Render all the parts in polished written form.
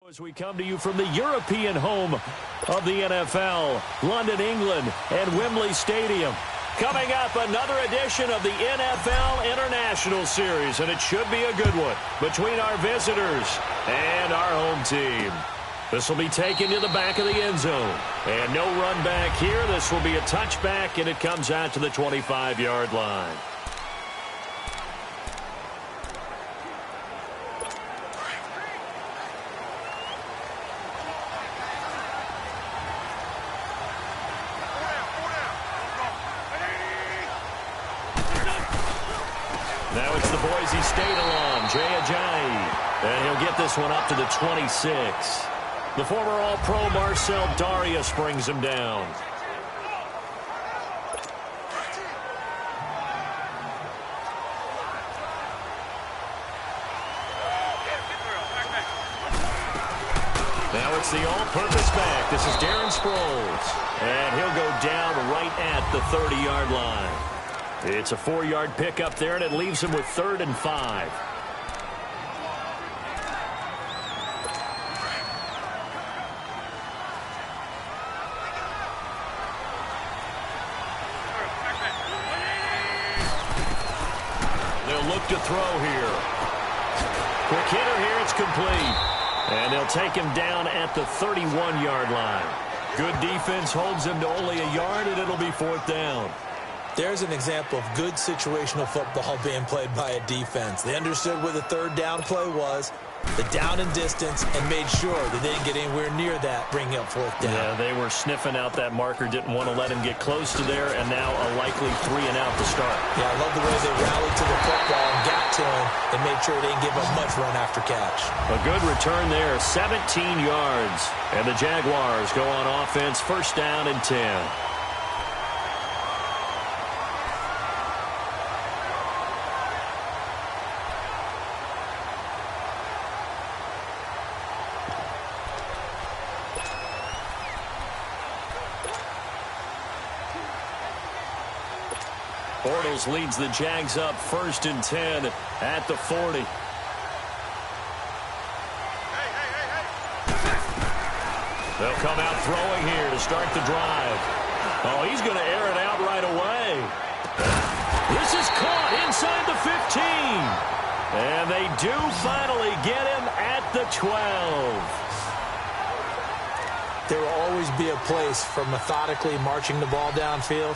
As we come to you from the European home of the NFL, London, England, and Wembley Stadium. Coming up, another edition of the NFL International Series, and it should be a good one between our visitors and our home team. This will be taken to the back of the end zone, and no run back here. This will be a touchback, and it comes out to the 25-yard line. Now it's the Boise State alum, Jay Ajayi, and he'll get this one up to the 26. The former All-Pro Marcel Darius brings him down. Now it's the all-purpose back. This is Darren Sproles, and he'll go down right at the 30-yard line. It's a 4-yard pickup there, and it leaves him with 3rd and 5. They'll look to throw here. Quick hitter here, it's complete. And they'll take him down at the 31-yard line. Good defense holds him to only a yard, and it'll be 4th down. There's an example of good situational football being played by a defense. They understood where the 3rd down play was, the down and distance, and made sure that they didn't get anywhere near that, bringing up 4th down. Yeah, they were sniffing out that marker, didn't want to let him get close to there, and now a likely 3 and out to start. Yeah, I love the way they rallied to the football and got to him and made sure they didn't give up much run after catch. A good return there, 17 yards. And the Jaguars go on offense, 1st down and 10. Bortles leads the Jags up 1st and 10 at the 40. They'll come out throwing here to start the drive. Oh, he's going to air it out right away. This is caught inside the 15. And they do finally get him at the 12. There will always be a place for methodically marching the ball downfield.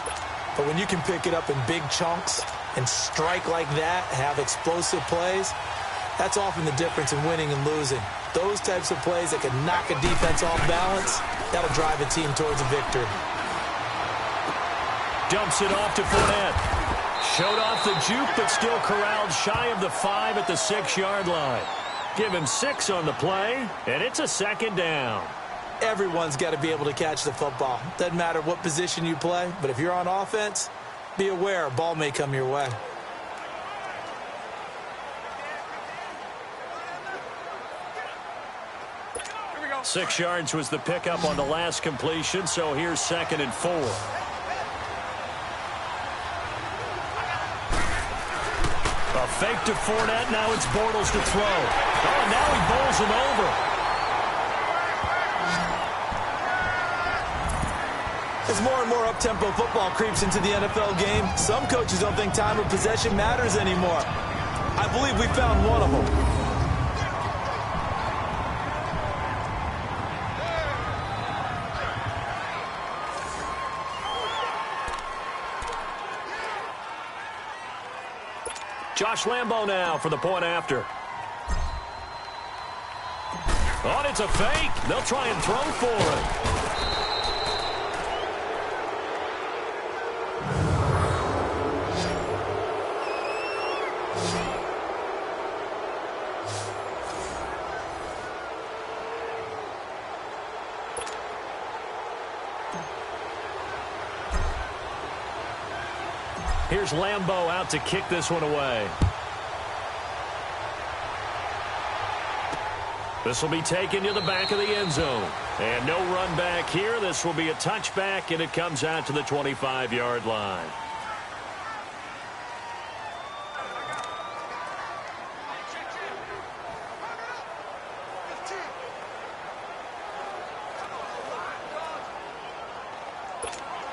But when you can pick it up in big chunks and strike like that, have explosive plays, that's often the difference in winning and losing. Those types of plays that can knock a defense off balance, that'll drive a team towards a victory. Dumps it off to Fournette. Showed off the juke, but still corralled shy of the 5 at the 6-yard line. Give him 6 on the play, and it's a 2nd down. Everyone's got to be able to catch the football. Doesn't matter what position you play, but if you're on offense, be aware a ball may come your way. Here we go. 6 yards was the pickup on the last completion, so here's 2nd and 4. A fake to Fournette, now it's Bortles to throw. Oh, now he bowls him over. As more and more up-tempo football creeps into the NFL game, some coaches don't think time of possession matters anymore. I believe we found one of them. Josh Lambo now for the point after. Oh, and it's a fake. They'll try and throw for it. Here's Lambo out to kick this one away. This will be taken to the back of the end zone. And no run back here. This will be a touchback, and it comes out to the 25-yard line.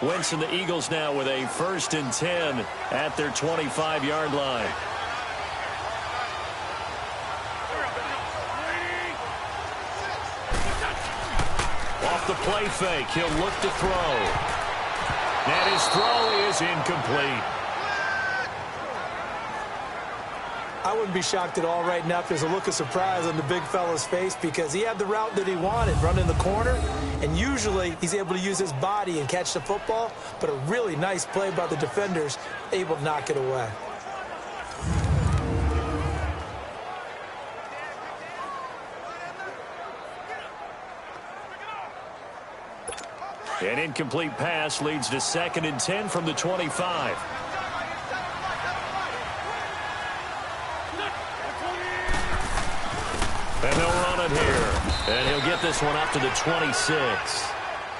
Wentz and the Eagles now with a 1st and 10 at their 25-yard line. Off the play fake, he'll look to throw. And his throw is incomplete. I wouldn't be shocked at all right now if there's a look of surprise on the big fella's face because he had the route that he wanted, running the corner, and usually he's able to use his body and catch the football, but a really nice play by the defenders, able to knock it away. An incomplete pass leads to 2nd and 10 from the 25. And they'll run it here. And he'll get this one up to the 26.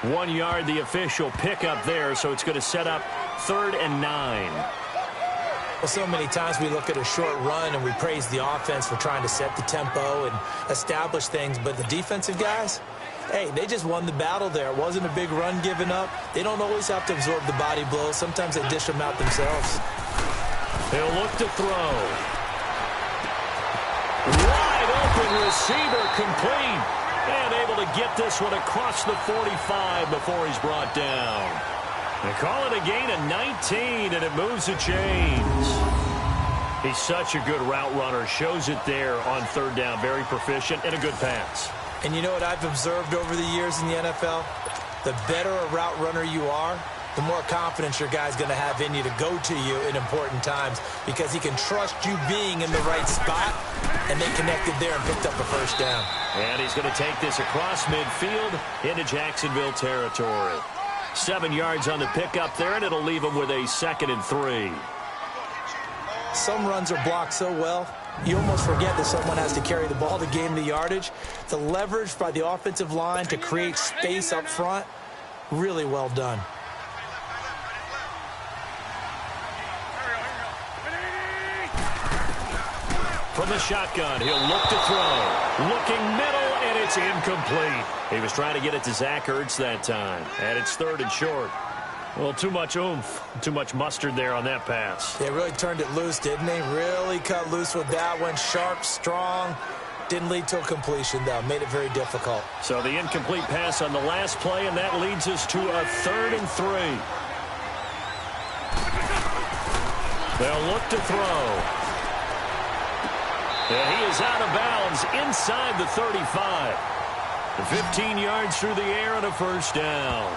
1 yard, the official pickup there, so it's going to set up 3rd and 9. Well, so many times we look at a short run and we praise the offense for trying to set the tempo and establish things, but the defensive guys, hey, they just won the battle there. It wasn't a big run given up. They don't always have to absorb the body blows. Sometimes they dish them out themselves. They'll look to throw. Wide open receiver complete. And able to get this one across the 45 before he's brought down. They call it a gain of 19, and it moves the chains. He's such a good route runner. Shows it there on 3rd down. Very proficient and a good pass. And you know what I've observed over the years in the NFL? The better a route runner you are, the more confidence your guy's going to have in you to go to you in important times because he can trust you being in the right spot, and they connected there and picked up a 1st down. And he's going to take this across midfield into Jacksonville territory. 7 yards on the pickup there, and it'll leave him with a 2nd and 3. Some runs are blocked so well, you almost forget that someone has to carry the ball to gain the yardage. The leverage by the offensive line to create space up front, really well done. From the shotgun, he'll look to throw. Looking middle, and it's incomplete. He was trying to get it to Zach Ertz that time, and it's 3rd and short. Well, too much oomph, too much mustard there on that pass. They really turned it loose, didn't they? Really cut loose with that one. Sharp, strong. Didn't lead to a completion, though. Made it very difficult. So the incomplete pass on the last play, and that leads us to a 3rd and 3. They'll look to throw. And he is out of bounds inside the 35. 15 yards through the air and a 1st down.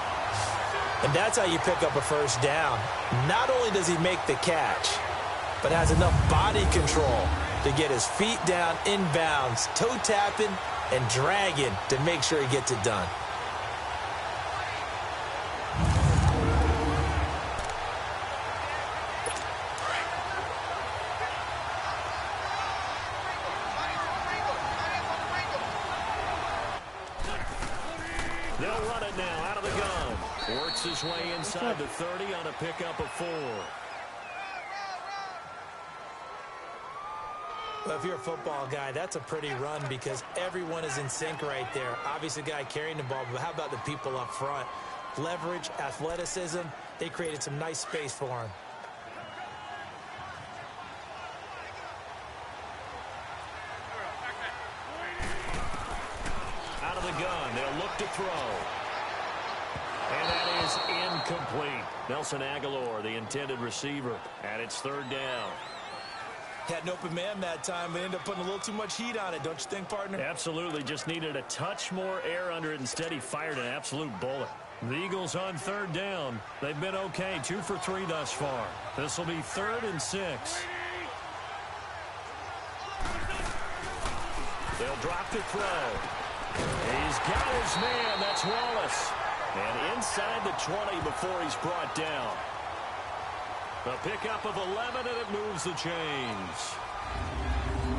And that's how you pick up a 1st down. Not only does he make the catch, but has enough body control to get his feet down inbounds, toe tapping and dragging to make sure he gets it done. They'll run it now out of the gun. Works his way inside the 30 on a pickup of 4. Well, if you're a football guy, that's a pretty run because everyone is in sync right there. Obviously, the guy carrying the ball, but how about the people up front? Leverage, athleticism, they created some nice space for him. Out of the gun, they'll look to throw. And that is incomplete. Nelson Aguilar, the intended receiver, and it's 3rd down. Had an open man that time, but ended up putting a little too much heat on it, don't you think, partner? Absolutely. Just needed a touch more air under it. Instead, he fired an absolute bullet. The Eagles on 3rd down. They've been okay. 2 for 3 thus far. This will be 3rd and 6. They'll drop the throw. He's got his man. That's Wallace. And inside the 20 before he's brought down. A pickup of 11, and it moves the chains.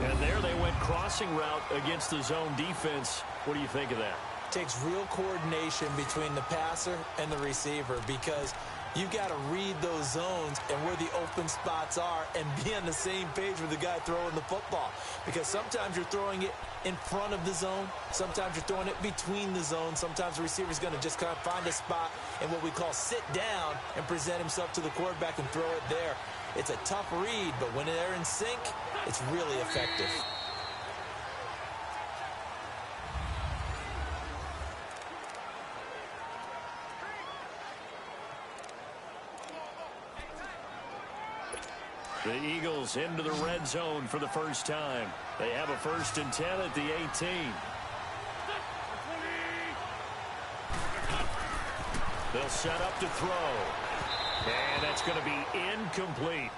And there they went crossing route against the zone defense. What do you think of that? Takes real coordination between the passer and the receiver because You've got to read those zones and where the open spots are and be on the same page with the guy throwing the football. Because sometimes you're throwing it in front of the zone. Sometimes you're throwing it between the zones. Sometimes the receiver's going to just kind of find a spot and what we call sit down and present himself to the quarterback and throw it there. It's a tough read, but when they're in sync, it's really effective. The Eagles into the red zone for the first time. They have a 1st and 10 at the 18. They'll set up to throw. And that's going to be incomplete.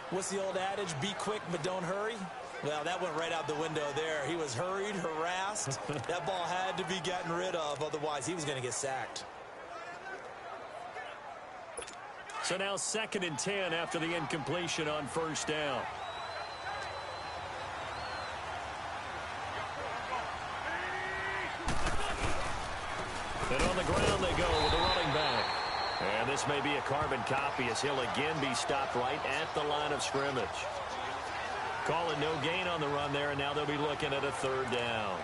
What's the old adage? Be quick, but don't hurry. Well, that went right out the window there. He was hurried, harassed. That ball had to be gotten rid of. Otherwise, he was going to get sacked. So now 2nd and 10 after the incompletion on 1st down. And on the ground they go with the running back. And this may be a carbon copy as he'll again be stopped right at the line of scrimmage. Call it no gain on the run there, and now they'll be looking at a 3rd down.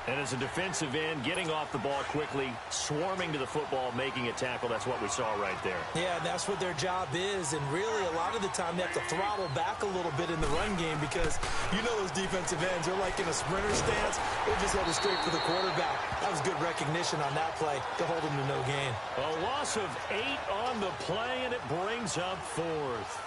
And as a defensive end, getting off the ball quickly, swarming to the football, making a tackle, that's what we saw right there. Yeah, and that's what their job is. And really, a lot of the time, they have to throttle back a little bit in the run game because you know those defensive ends, they're like in a sprinter stance. They're just headed straight for the quarterback. That was good recognition on that play to hold them to no gain. A loss of 8 on the play, and it brings up 4th.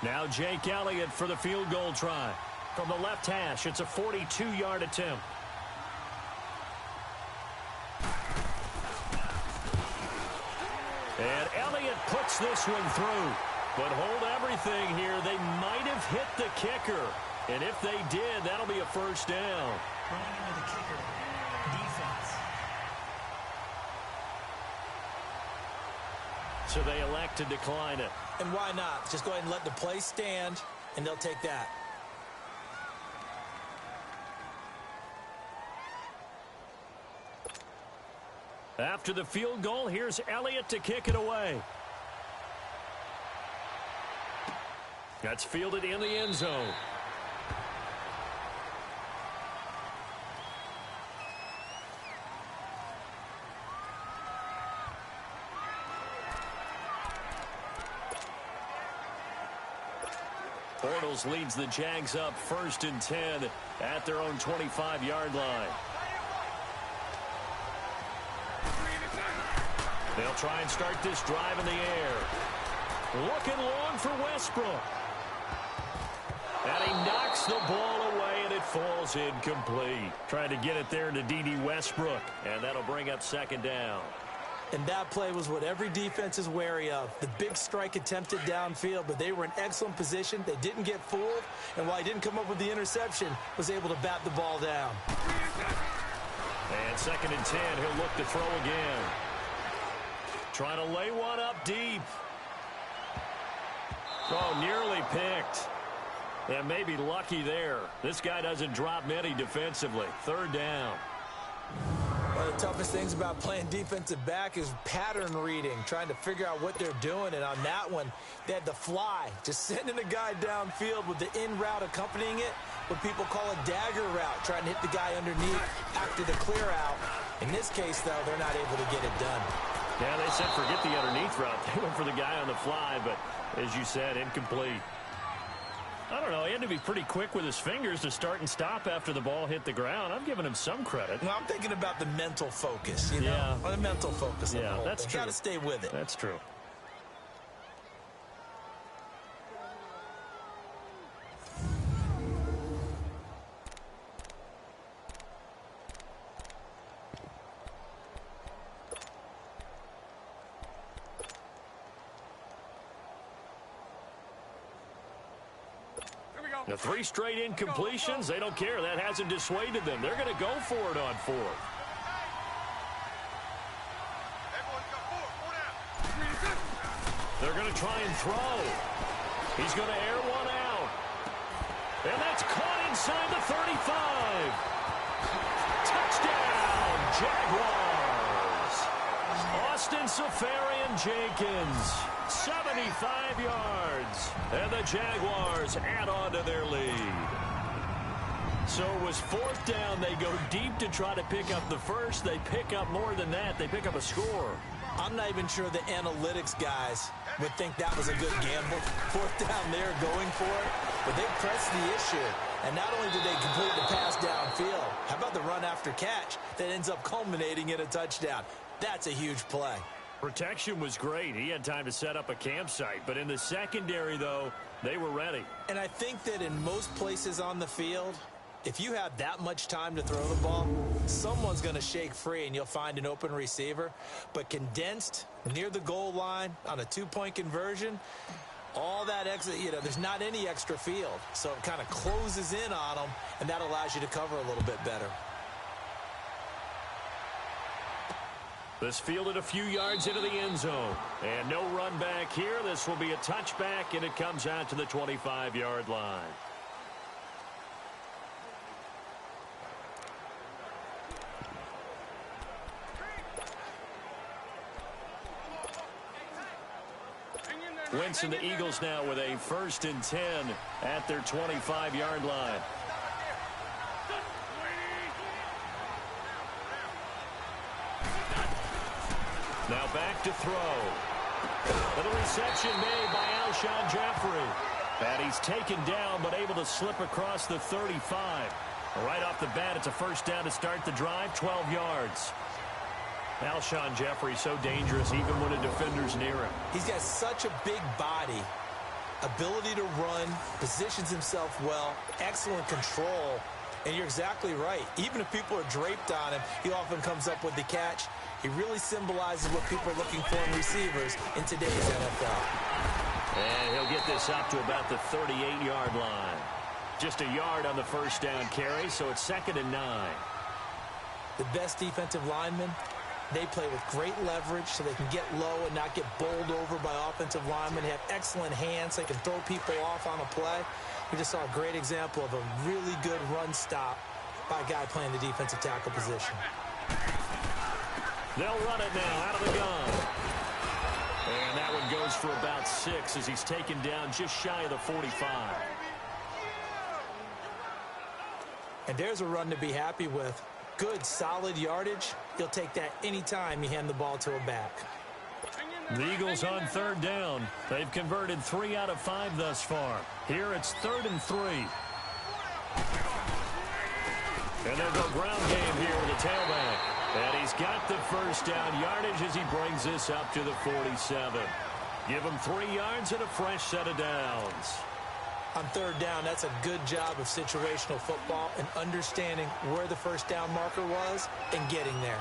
Now Jake Elliott for the field goal try. From the left hash, it's a 42-yard attempt. And Elliott puts this one through. But hold everything here. They might have hit the kicker. And if they did, that'll be a 1st down. Running into the kicker. Defense. So they elect to decline it. And why not? Just go ahead and let the play stand, and they'll take that. After the field goal, here's Elliott to kick it away. That's fielded in the end zone. Bortles leads the Jags up 1st and 10 at their own 25-yard line. They'll try and start this drive in the air. Looking long for Westbrook. And he knocks the ball away, and it falls incomplete. Trying to get it there to D.D. Westbrook, and that'll bring up 2nd down. And that play was what every defense is wary of. The big strike attempted downfield, but they were in excellent position. They didn't get fooled, and while he didn't come up with the interception, was able to bat the ball down. And 2nd and 10, he'll look to throw again. Trying to lay one up deep. Oh, nearly picked. And maybe lucky there. This guy doesn't drop many defensively. 3rd down. One of the toughest things about playing defensive back is pattern reading, trying to figure out what they're doing. And on that one, they had the fly, just sending a guy downfield with the in route accompanying it, what people call a dagger route, trying to hit the guy underneath after the clear out. In this case, though, they're not able to get it done. Yeah, they said forget the underneath route. They went for the guy on the fly, but as you said, incomplete. I don't know. He had to be pretty quick with his fingers to start and stop after the ball hit the ground. I'm giving him some credit. Well, I'm thinking about the mental focus, you know? Yeah. The mental focus. Yeah, that's true. Got to stay with it. That's true. The 3 straight incompletions, they don't care. That hasn't dissuaded them. They're going to go for it on 4th. They're going to try and throw. He's going to air one out. inside the 35. Touchdown, Jaguars. Austin Safarian-Jenkins, 75 yards. And the Jaguars add on to their lead. So it was fourth down. They go deep to try to pick up the first. They pick up more than that. They pick up a score. I'm not even sure the analytics guys would think that was a good gamble. Fourth down there going for it. But they pressed the issue. And not only did they complete the pass downfield, how about the run after catch that ends up culminating in a touchdown? That's a huge play. Protection was great. He had time to set up a campsite. But in the secondary, though, they were ready. And I think that in most places on the field, if you have that much time to throw the ball, someone's going to shake free and you'll find an open receiver. But condensed near the goal line on a two-point conversion, all that extra, there's not any extra field. So it kind of closes in on them, and that allows you to cover a little bit better. This fielded a few yards into the end zone. And no run back here. This will be a touchback, and it comes out to the 25-yard line. Wentz and the Eagles now with a 1st and 10 at their 25-yard line. Now back to throw. And the reception made by Alshon Jeffrey. And he's taken down but able to slip across the 35. Right off the bat, it's a first down to start the drive, 12 yards. Alshon Jeffrey so dangerous even when a defender's near him. He's got such a big body, ability to run, positions himself well, excellent control. And you're exactly right. Even if people are draped on him, he often comes up with the catch. He really symbolizes what people are looking for in receivers in today's NFL. And he'll get this up to about the 38-yard line. Just a yard on the first down carry, so it's 2nd and 9. The best defensive linemen, they play with great leverage so they can get low and not get bowled over by offensive linemen. They have excellent hands. They can throw people off on a play. We just saw a great example of a really good run stop by a guy playing the defensive tackle position. They'll run it now out of the gun. And that one goes for about 6 as he's taken down just shy of the 45. And there's a run to be happy with. Good, solid yardage. He'll take that anytime you hand the ball to a back. The Eagles on 3rd down. They've converted 3 out of 5 thus far. Here it's 3rd and 3. And they'll go ground game here with the tailback. And he's got the first down yardage as he brings this up to the 47. Give him 3 yards and a fresh set of downs. On 3rd down, that's a good job of situational football and understanding where the first down marker was and getting there.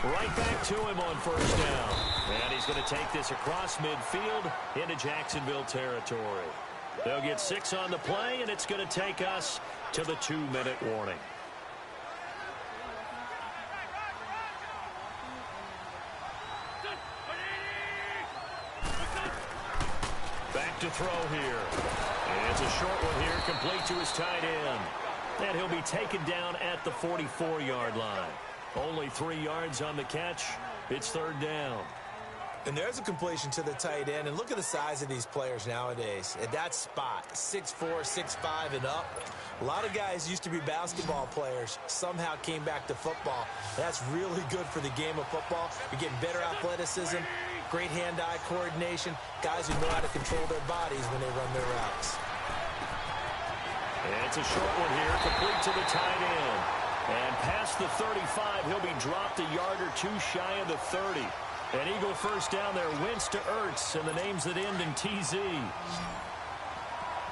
Right back to him on 1st down. And he's going to take this across midfield into Jacksonville territory. They'll get 6 on the play, and it's going to take us to the 2-minute warning. Back to throw here. And it's a short one here, complete to his tight end. And he'll be taken down at the 44-yard line. Only 3 yards on the catch. It's 3rd down. And there's a completion to the tight end. And look at the size of these players nowadays. At that spot, 6'4", 6'5", and up. A lot of guys used to be basketball players. Somehow came back to football. That's really good for the game of football. You're getting better athleticism, great hand-eye coordination, guys who know how to control their bodies when they run their routes. And it's a short one here, complete to the tight end. And past the 35, he'll be dropped a yard or 2 shy of the 30. An Eagle first down there, Wentz to Ertz, and the names that end in TZ.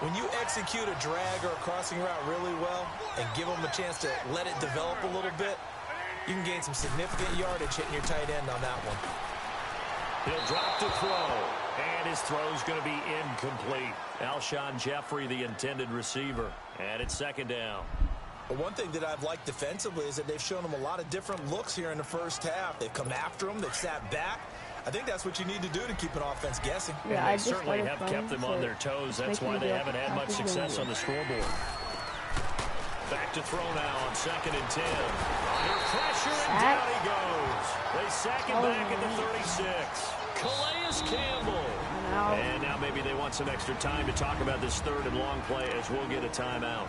When you execute a drag or a crossing route really well and give them a chance to let it develop a little bit, you can gain some significant yardage hitting your tight end on that one. He'll drop to throw, and his throw's going to be incomplete. Alshon Jeffrey, the intended receiver, and it's 2nd down. But one thing that I've liked defensively is that they've shown them a lot of different looks here in the first half. They've come after them. They've sat back. I think that's what you need to do to keep an offense guessing. Yeah, And they certainly have kept them on their toes. That's why they haven't had much success on the scoreboard. Back to throw now on 2nd and 10. Under pressure, and down he goes. They sack him back at the 36. Calais Campbell. And now maybe they want some extra time to talk about this 3rd and long play as we'll get a timeout.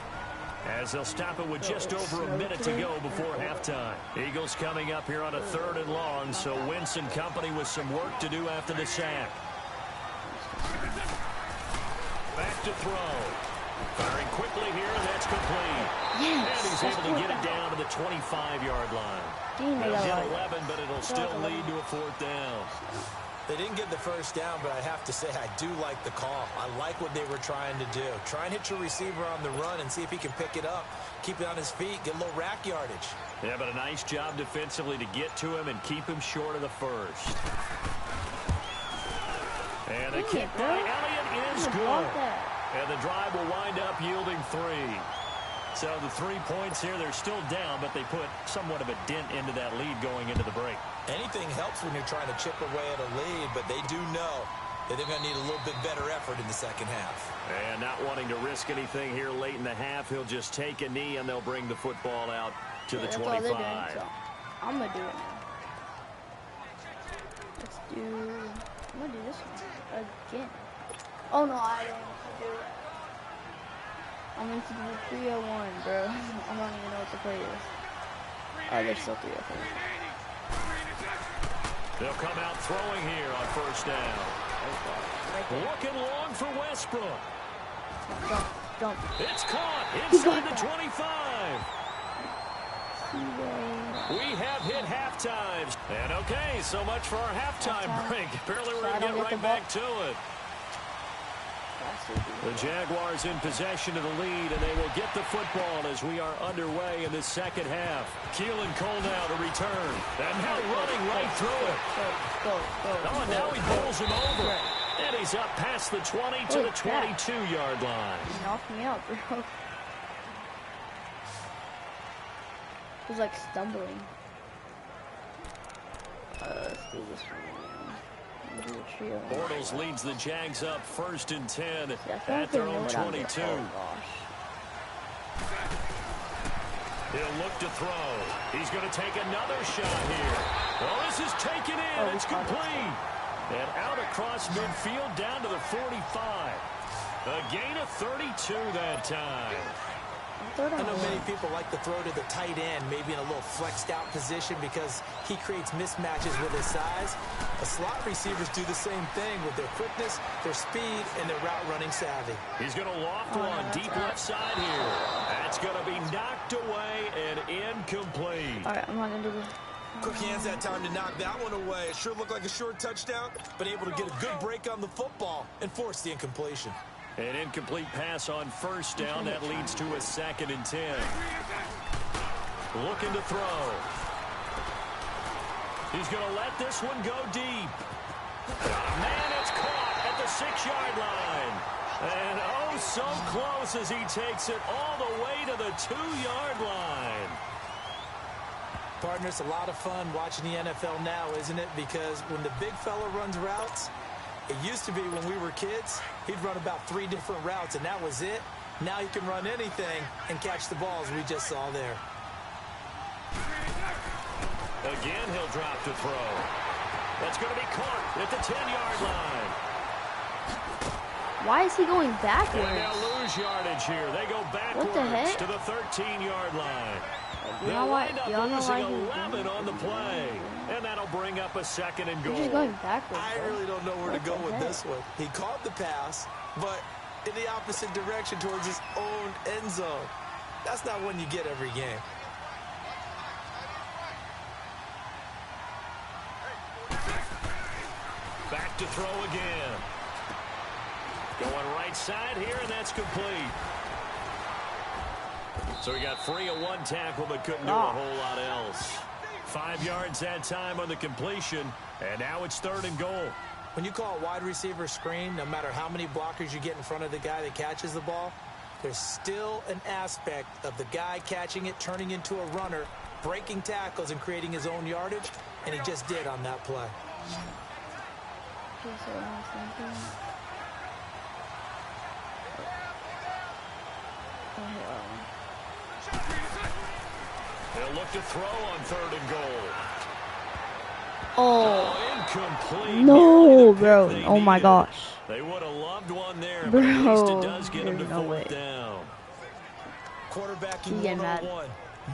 As they'll stop it with just over a minute to go before halftime. Eagles coming up here on a 3rd and long, so Wentz and company with some work to do after the sack. Back to throw. Firing quickly here, and that's complete. Yes, and he's able to get it down to the 25-yard line. They'll get 11, but it'll still lead to a 4th down. They didn't get the first down, but I have to say I do like the call. I like what they were trying to do. Try and hit your receiver on the run and see if he can pick it up. Keep it on his feet, get a little rack yardage. Yeah, but a nice job defensively to get to him and keep him short of the first. And the kick by Elliott is good. And the drive will wind up yielding 3. So the 3 points here, they're still down, but they put somewhat of a dent into that lead going into the break. Anything helps when you're trying to chip away at a lead, but they do know that they're going to need a little bit better effort in the second half. And not wanting to risk anything here late in the half, he'll just take a knee, and they'll bring the football out to the 25. Doing, so I'm going to do it now. I'm going to do this one again. Oh, no, I didn't do it. I'm into the 301, bro. I don't even know what the play is. Oh, there's still 304. They'll come out throwing here on 1st down. Looking long for Westbrook. Don't. It's caught inside the 25. We have hit halftime. And okay, so much for our halftime break. Apparently we're going to get right back to it. The Jaguars in possession of the lead, and they will get the football as we are underway in the second half. Keelan Cole now to return. And now running right through it. Oh, and now he pulls him over. And he's up past the 20 to the 22-yard line. He knocked me out, bro. He was like stumbling. Let's do this one. Bortles leads the Jags up 1st and 10 at their own 22. He'll look to throw. He's going to take another shot here. Well, this is taken in. It's complete. And out across midfield down to the 45. A gain of 32 that time. I know many people like to throw to the tight end, maybe in a little flexed out position because he creates mismatches with his size. The slot receivers do the same thing with their quickness, their speed, and their route running savvy. He's going to loft one deep left side here. That's going to be knocked away and incomplete. All right, I'm not going to do this. Quick hands that time to knock that one away. It sure looked like a short touchdown, but able to get a good break on the football and force the incompletion. An incomplete pass on 1st down. That leads to a 2nd and 10. Looking to throw. He's going to let this one go deep. Man, it's caught at the 6-yard line. And oh, so close as he takes it all the way to the 2-yard line. Partner, it's a lot of fun watching the NFL now, isn't it? Because when the big fella runs routes, it used to be when we were kids, he'd run about 3 different routes, and that was it. Now he can run anything and catch the balls we just saw there. Again, he'll drop to throw. That's going to be caught at the 10-yard line. Why is he going backwards? And they'll lose yardage here. They go backwards to the 13-yard line. They'll wind up losing 11 on the play. And that'll bring up a 2nd and goal. He's going backwards. I really don't know where to go with this one. He caught the pass, but in the opposite direction towards his own end zone. That's not one you get every game. Back to throw again. Going right side here, and that's complete. So he got free of one tackle, but couldn't do a whole lot else. 5 yards that time on the completion, and now it's 3rd and goal. When you call a wide receiver screen, no matter how many blockers you get in front of the guy that catches the ball, there's still an aspect of the guy catching it, turning into a runner, breaking tackles and creating his own yardage, and he just did on that play. so I'm thinking. They'll look to throw on 3rd and goal. Oh, Incomplete. no, bro. Oh my gosh. They would have loved one there, Bro, but at least it does get them to there's no 4th way. down. Quarterbacking He's getting mad. 101.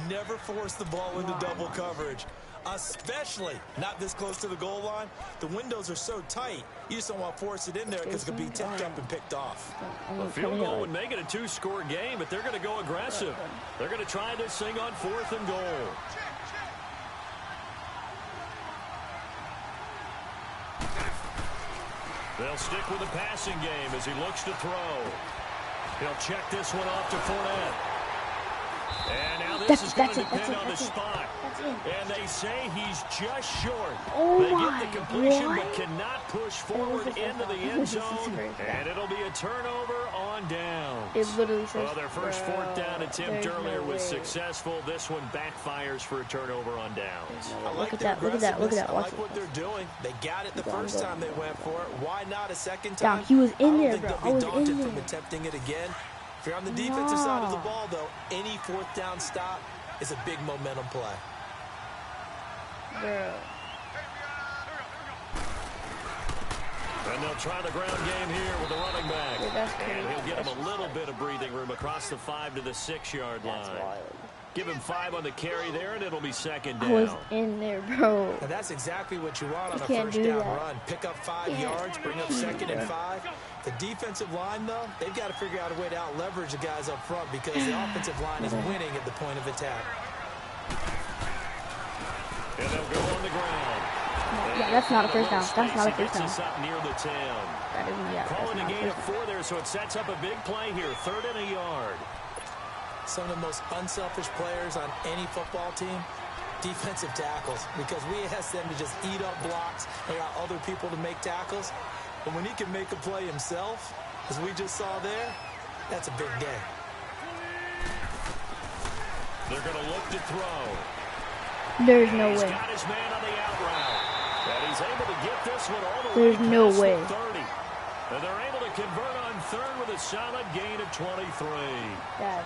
Never force the ball into double coverage, especially not this close to the goal line. The windows are so tight, you just don't want to force it in there because it could be tipped up and picked off. A field goal would make it a 2-score game, but they're going to go aggressive. They're going to try this thing on 4th and goal. They'll stick with the passing game as he looks to throw. He'll check this one off to Fournette. And now this is going to depend on the spot. And they say he's just short. Oh they my, get the completion what? but cannot push forward into the end zone. And it'll be a turnover on down. It literally says, Well, their first bro, 4th down attempt there's earlier no was way. successful. This one backfires for a turnover on downs. I like Look at their that, look at that, look at that. aggressiveness. I Watch like what this. they're doing. They got it the first time they went for it. Why not a second Down, time? he was in I there, don't bro. think I they'll was be in daunted there. from attempting it again. If you're on the defensive side of the Nah. ball, though, any 4th down stop is a big momentum play. Bro. And they'll try the ground game here with the running back. Dude, that's And crazy. he'll get him a little bit of breathing room across the 5 to the 6-yard That's line. wild. Give him 5 on the carry there, and it'll be 2nd I was down. in there, bro. And that's exactly what you want on You a can't first do down that. run. Pick up 5 Can't yards, bring up do 2nd and that. 5. The defensive line, though, they've got to figure out a way to out-leverage the guys up front because the offensive line is winning at the point of attack. And they'll go on the ground. Yeah, that's not a first down. That's not a He first gets down. us up near the 10. That isn't, yeah, Calling a that's not a gain of first down. 4 there, so it sets up a big play here. 3rd and a yard. Some of the most unselfish players on any football team, defensive tackles, because we ask them to just eat up blocks and allow other people to make tackles. But when he can make a play himself, as we just saw there, that's a big day. They're going to look to throw. There's no He's way. got his man on the out route. And he's able to get this one all the There's way no past way. the 30. And they're able to convert on 3rd with a solid gain of 23. That,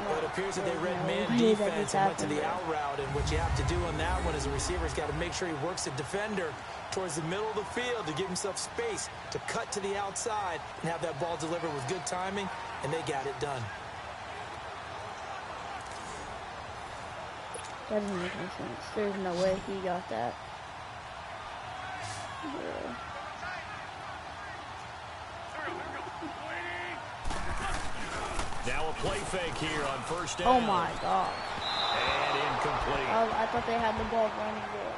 Well, it appears that they there's read no man way that defense just and went to happened, the bro. out route. And what you have to do on that one as a receiver's got to make sure he works the defender towards the middle of the field to give himself space to cut to the outside and have that ball delivered with good timing, and they got it done. That doesn't make any sense. There's no way he got that. Bro. Now a play fake here on 1st down. Oh my god. And incomplete. I thought they had the ball running there.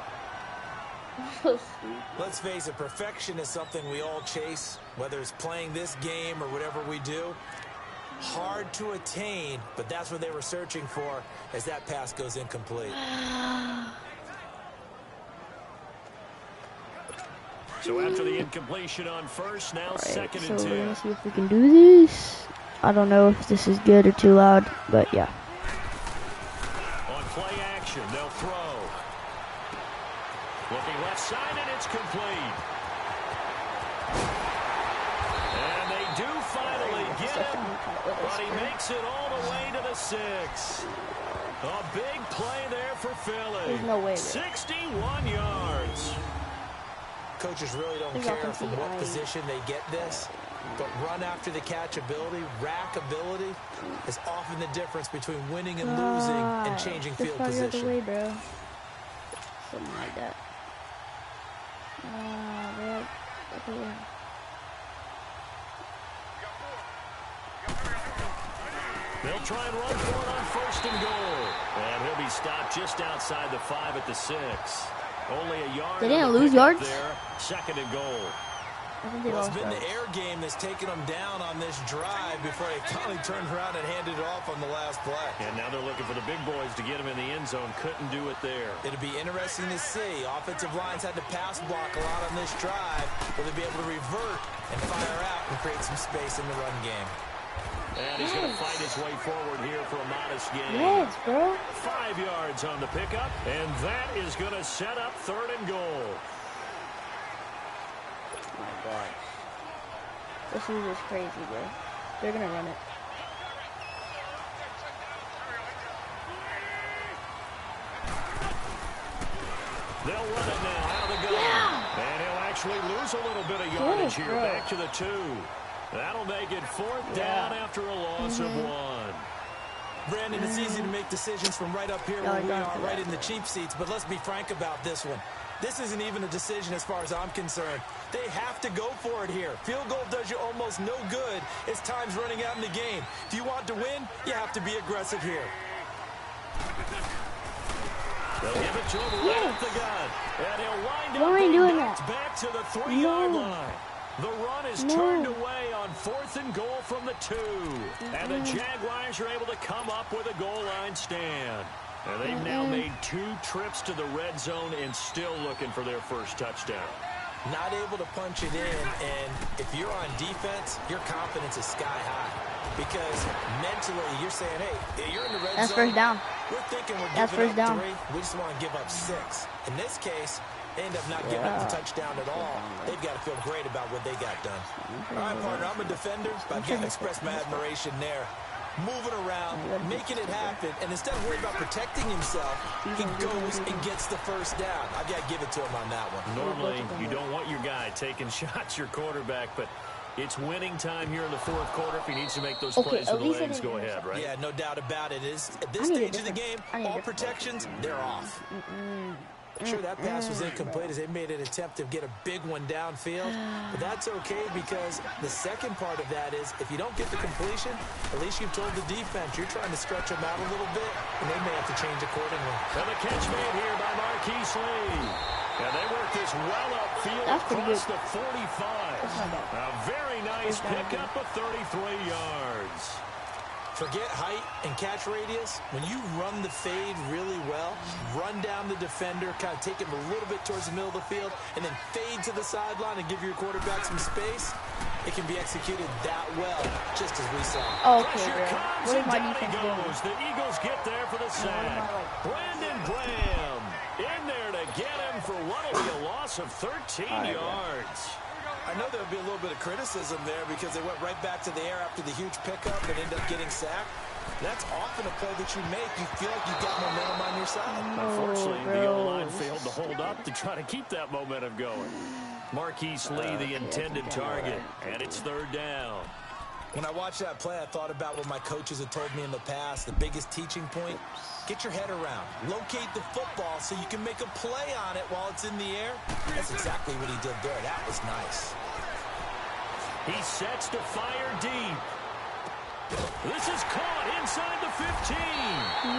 So stupid. Let's face it, perfection is something we all chase, whether it's playing this game or whatever we do. Hard to attain, but that's what they were searching for as that pass goes incomplete. So after the incompletion on 1st, now 2nd So and we're 10. gonna see if we can do this. I don't know if this is good or too loud, but yeah. On play action, they'll throw. Looking left side, and it's complete. And they do finally get him, but he makes it all the way to the 6. A big play there for Philly. There's no way, bro. 61 yards. Coaches really don't There's care nothing from to what hide. position they get this, but run after the catch ability, rack ability, is often the difference between winning and losing and changing field Just the other position. way, bro. Something like that. Okay. They'll try and run for it on 1st and goal. And he'll be stopped just outside the 5 at the 6. Only a yard. They didn't on the lose pickup yards? there. 2nd and goal. I think they Well, it's lost been the yards. air game that's taken them down on this drive before they finally turned around and handed it off on the last play. And now they're looking for the big boys to get him in the end zone. Couldn't do it there. It'll be interesting to see. Offensive lines had to pass block a lot on this drive. Will they be able to revert and fire out and create some space in the run game? And he's going to fight his way forward here for a modest gain. Yes, bro. 5 yards on the pickup, and that is going to set up 3rd and goal. my gosh. This is just crazy, bro. They're gonna run it. They'll run it now out of the gun. Yeah. And he'll actually lose a little bit of yardage here. Bro. Back to the 2. That'll make it 4th down after a loss of 1. Brandon, it's easy to make decisions from right up here where we are, right in the cheap seats, but let's be frank about this one. This isn't even a decision as far as I'm concerned. They have to go for it here. Field goal does you almost no good as time's running out in the game. If you want to win, you have to be aggressive here. They'll give it to him right at the gun. And he'll wind Why up are you being doing knocked that? back to the 3-yard line. The run is turned away on 4th and goal from the 2. And the Jaguars are able to come up with a goal line stand. And they've now made 2 trips to the red zone and still looking for their first touchdown. Not able to punch it in, and if you're on defense, your confidence is sky high. Because mentally, you're saying, hey, you're in the red zone. That's first down. We're thinking we're That's giving first up down. 3. We just want to give up 6. In this case, they end up not giving up the touchdown at all. They've got to feel great about what they got done. All right, partner, I'm a defender, but I've got to express my admiration there. Moving around, making it happen, and instead of worrying about protecting himself, he goes and gets the first down. I've got to give it to him on that one. Normally, you don't want your guy taking shots, your quarterback, but it's winning time here in the 4th quarter. If he needs to make those plays with the legs, go ahead, right? Yeah, no doubt about it. At this stage of the game, all protections, they're off. Sure, that pass was incomplete as they made an attempt to get a big one downfield. But that's okay because the second part of that is if you don't get the completion, at least you've told the defense you're trying to stretch them out a little bit, and they may have to change accordingly. And the catch made here by Marquise Lee. And they work this well upfield across the 45. A very nice pickup of 33 yards. Forget height and catch radius. When you run the fade really well, run down the defender, kind of take him a little bit towards the middle of the field, and then fade to the sideline and give your quarterback some space, it can be executed that well, just as we saw. Okay, bro. What is my defense doing? The Eagles get there for the sack. Brandon Graham in there to get him for what will be a loss of 13 yards. I know there'll be a little bit of criticism there because they went right back to the air after the huge pickup and ended up getting sacked. That's often a play that you make. You feel like you've got momentum on your side. Unfortunately, the O-line failed to hold up to try to keep that momentum going. Marquise Lee, the intended target, and it's 3rd down. When I watched that play, I thought about what my coaches had told me in the past. The biggest teaching point, get your head around. Locate the football so you can make a play on it while it's in the air. That's exactly what he did there. That was nice. He sets to fire deep. This is caught inside the 15.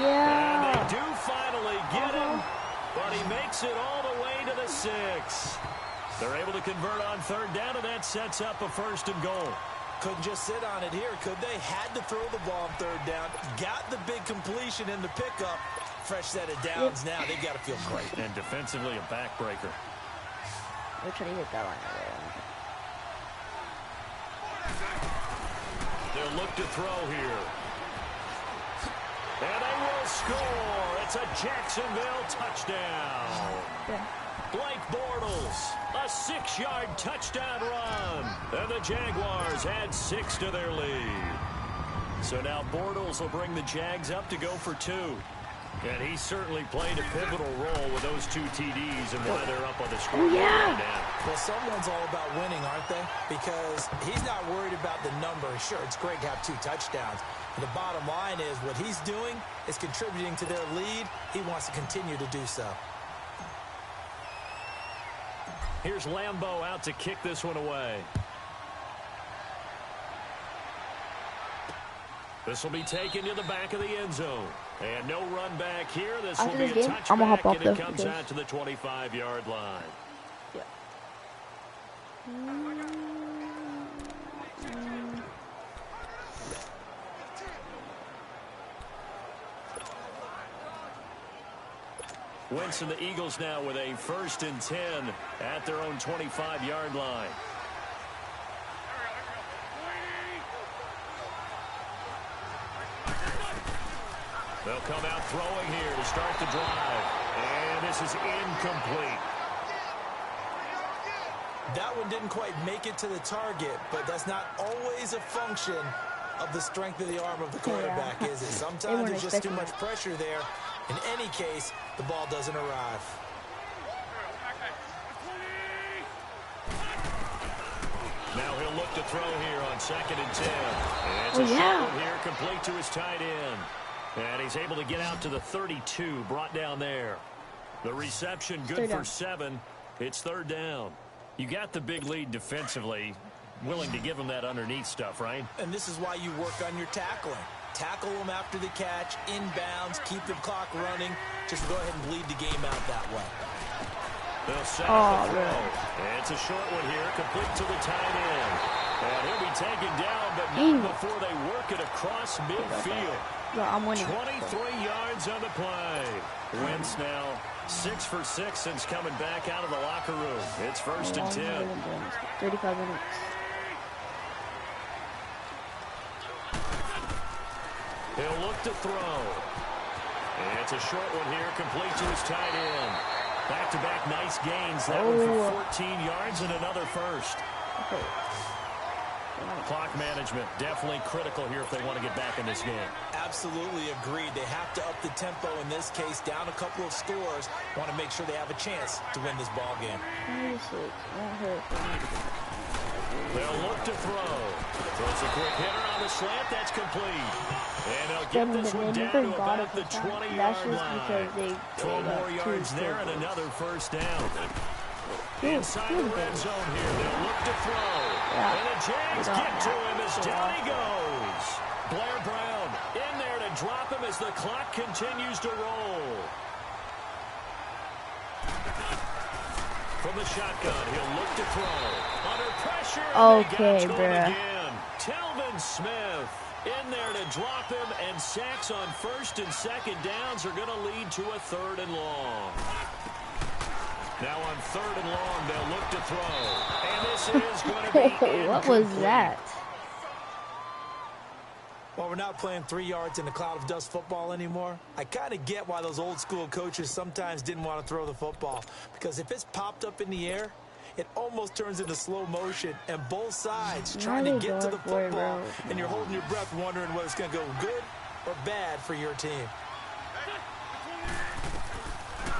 Yeah. And they do finally get him, but he makes it all the way to the 6. They're able to convert on 3rd down, and that sets up a 1st and goal. Couldn't just sit on it here, could they? Had to throw the ball on 3rd down. Got the big completion in the pickup. Fresh set of downs now. They got to feel great. And defensively, a backbreaker. We're trying to hit that line. They'll look to throw here. And they will score. It's a Jacksonville touchdown. Yeah. Blake Bortles, a 6-yard touchdown run. And the Jaguars add 6 to their lead. So now Bortles will bring the Jags up to go for 2. And he certainly played a pivotal role with those 2 TDs and why they're up on the score right now. Well, someone's all about winning, aren't they? Because he's not worried about the number. Sure, it's great to have 2 touchdowns. But the bottom line is what he's doing is contributing to their lead. He wants to continue to do so. Here's Lambeau out to kick this one away. This will be taken to the back of the end zone. And no run back here. This will be a touchback, and it comes out to the 25-yard line. Yeah. Wentz and the Eagles now with a 1st and 10 at their own 25-yard line. They'll come out throwing here to start the drive. And this is incomplete. That one didn't quite make it to the target, but that's not always a function of the strength of the arm of the quarterback, is it? Sometimes there's just too much pressure there. In any case, the ball doesn't arrive. Now he'll look to throw here on 2nd and 10. And it's a short one here, complete to his tight end. And he's able to get out to the 32, brought down there. The reception good for 7. It's 3rd down. You got the big lead defensively. Willing to give him that underneath stuff, right? And this is why you work on your tackling. Tackle them after the catch, inbounds, keep the clock running. Just go ahead and bleed the game out that way. They'll set up the throw. It's a short one here, complete to the tight end. And he'll be taken down, but not before they work it across midfield. I'm winning. 23 yards on the play. Wentz now 6 for 6 since coming back out of the locker room. It's 1st and 10. 35 minutes. He'll look to throw. And it's a short one here, complete to his tight end. Back-to-back nice gains. That one for 14 yards and another first. Okay. Clock management, definitely critical here if they want to get back in this game. Absolutely agreed. They have to up the tempo in this case, down a couple of scores. Want to make sure they have a chance to win this ball game. They'll look to throw. Throws a quick hitter on the slant. That's complete. And they'll get this one down to about the 20-yard line. 12 more yards there and another first down. Inside the red zone here. They'll look to throw. And the Jags get to him as down he goes. Blair Brown in there to drop him as the clock continues to roll. From the shotgun, he'll look to throw. Under pressure. Okay, bruh. Telvin Smith in there to drop him, and sacks on 1st and 2nd downs are going to lead to a 3rd and long. Now on 3rd and long, they'll look to throw. And this is going to be incomplete. What was that? Well, we're not playing 3 yards in a cloud of dust football anymore. I kind of get why those old school coaches sometimes didn't want to throw the football. Because if it's popped up in the air, it almost turns into slow motion. And both sides trying to get to the football. And you're holding your breath wondering whether it's going to go good or bad for your team.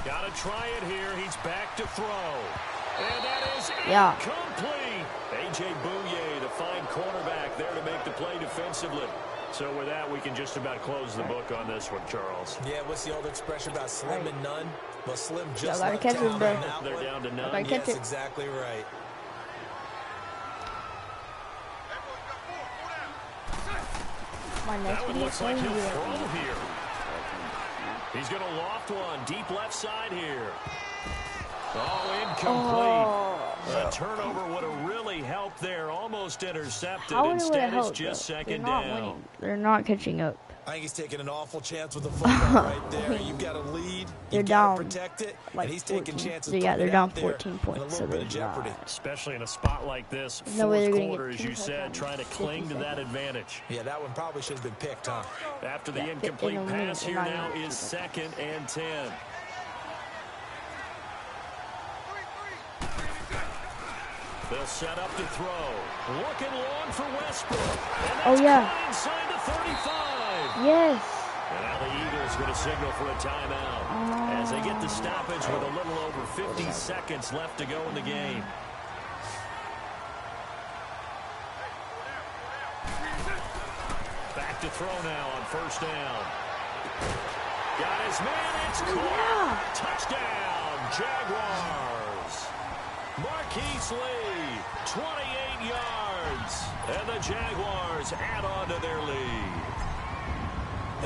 Got to try it here. He's back to throw. And that is incomplete. A.J. Bouye, the fine cornerback, there to make the play defensively. So with that, we can just about close the book on this one, Charles. Yeah, what's the old expression about slim and none? Well, slim just left town on that one. They're down to none. Yes, exactly right. That one looks like he'll throw here. He's going to loft one deep left side here. Oh, incomplete. A turnover would have really helped there. Almost intercepted. Instead, it's just 2nd down. They're not catching up. I think he's taking an awful chance with the football right there. You've got to lead. You've got to protect it. Like and he's taking chances. Yeah, they're down 14 points. A little bit of jeopardy. Especially in a spot like this. No way they're Fourth gonna quarter, get as you said, trying to cling to that advantage. Yeah, that one probably should have been picked, huh? After the incomplete pass here now is 2nd and 10. They'll set up to throw. Looking long for Westbrook. And that's inside the 35. Yes. And now the Eagles going to signal for a timeout as they get the stoppage with a little over 50 seconds left to go in the game. Back to throw now on 1st down. Got his man. It's caught. Touchdown, Jaguars. Marquise Lee, 28 yards. And the Jaguars add on to their lead.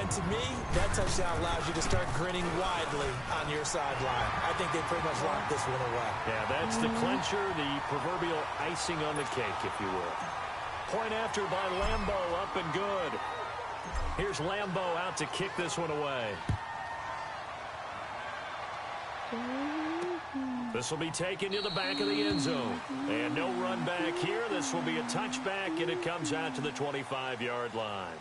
And to me, that touchdown allows you to start grinning widely on your sideline. I think they pretty much locked this one away. Yeah, that's the clincher, the proverbial icing on the cake, if you will. Point after by Lambo, up and good. Here's Lambo out to kick this one away. This will be taken to the back of the end zone. And no run back here. This will be a touchback, and it comes out to the 25-yard line.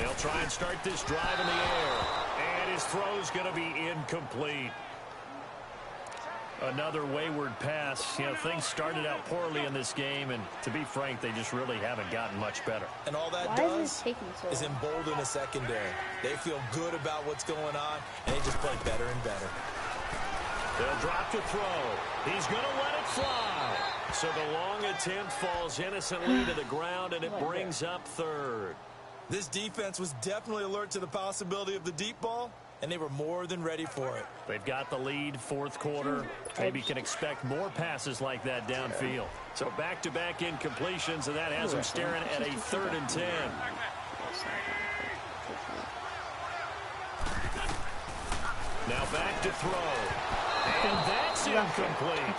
They'll try and start this drive in the air. And his throw's going to be incomplete. Another wayward pass. You know, things started out poorly in this game, and to be frank, they just really haven't gotten much better. And all that does is embolden a secondary. They feel good about what's going on, and they just play better and better. They'll drop to throw. He's going to let it fly. So the long attempt falls innocently to the ground, and it brings up third. This defense was definitely alert to the possibility of the deep ball, and they were more than ready for it. They've got the lead, fourth quarter. Maybe can expect more passes like that downfield. So back-to-back incompletions, and that has them staring at a 3rd and 10. Now back to throw. And that's incomplete.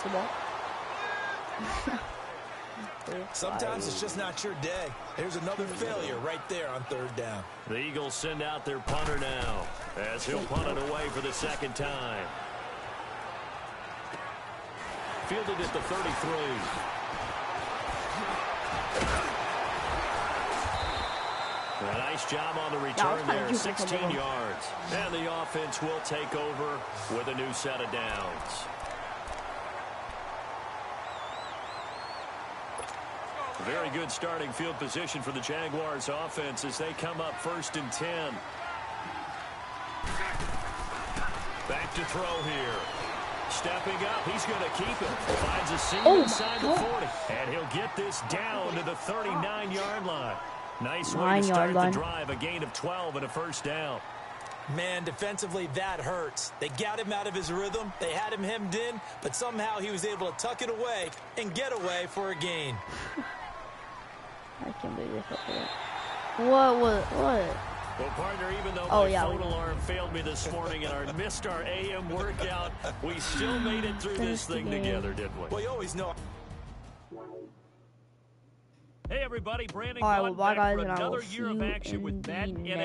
Sometimes it's just not your day. There's another failure right there on 3rd down. The Eagles send out their punter now, as he'll punt it away for the 2nd time. Fielded at the 33. A nice job on the return there, 16 yards. And the offense will take over with a new set of downs. Very good starting field position for the Jaguars offense as they come up 1st and 10. Back to throw here. Stepping up, he's going to keep it. Finds a seam inside the 40. And he'll get this down to the 39-yard line. Nice way to start the drive. A gain of 12 and a 1st down. Man, defensively, that hurts. They got him out of his rhythm. They had him hemmed in, but somehow he was able to tuck it away and get away for a gain. I can't believe this. What? Well, partner, even though my phone alarm failed me this morning and I missed our AM workout, we still made it through this thing together, didn't we? Well, you always know. Hey, everybody. Brandon All right, well, bye, back guys, for and I will another see year of you action in with the Madden next